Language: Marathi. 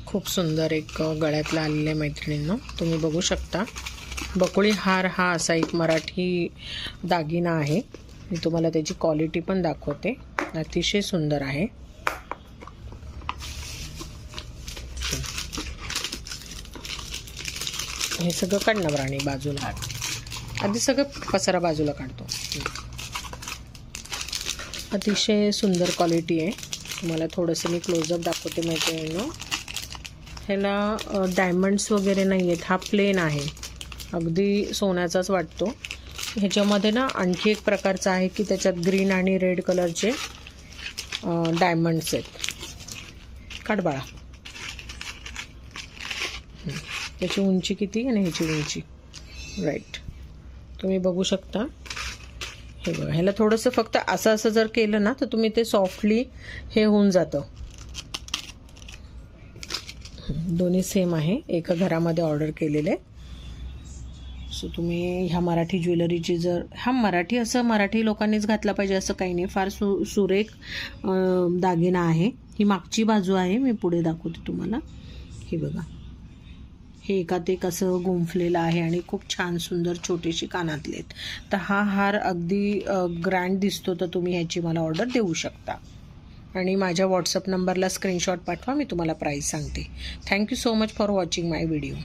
खूप सुंदर एक गळ्यातला आलेले मैत्रिणींनो, तुम्ही बघू शकता. बकुळी हार हा असा एक मराठी दागिना आहे. मी तुम्हाला त्याची क्वालिटी पण दाखवते. अतिशय सुंदर आहे. हे सगळं काढणार राणी बाजूला. आधी सगळं पसारा बाजूला काढतो. अतिशय सुंदर क्वालिटी आहे. तुम्हाला थोडंसं मी क्लोजअप दाखवते मैत्रिणींनो. ह्याला डायमंड्स वगैरे नाही आहेत. हा प्लेन आहे, अगदी सोन्याचाच वाटतो. ह्याच्यामध्ये ना आणखी एक प्रकारचा आहे की त्याच्यात ग्रीन आणि रेड कलरचे डायमंड्स आहेत. काढ बाळा. त्याची उंची किती आणि ह्याची उंची राईट तुम्ही बघू शकता. हे बघा, ह्याला थोडंसं फक्त असं जर केलं ना तर तुम्ही ते सॉफ्टली हे होऊन जातं. दोन्ही सेम आहे, एका घरामध्ये ऑर्डर केलेले. सो तुम्ही ह्या मराठी ज्वेलरीची जर मराठी लोकांनीच घातला पाहिजे असं काही नाही. फार सुरेख दागिना आहे. ही मागची बाजू आहे, मी पुढे दाखवते तुम्हाला. हे बघा, हे एकात एक असं गुंफलेलं आहे आणि खूप छान सुंदर छोटीशी कानातले आहेत. तर हा हार अगदी ग्रँड दिसतो. तर तुम्ही ह्याची मला ऑर्डर देऊ शकता आणि माझ्या व्हॉट्सअप नंबरला स्क्रीनशॉट पाठवा, मी तुम्हाला प्राईस सांगते. Thank you so much for watching my video.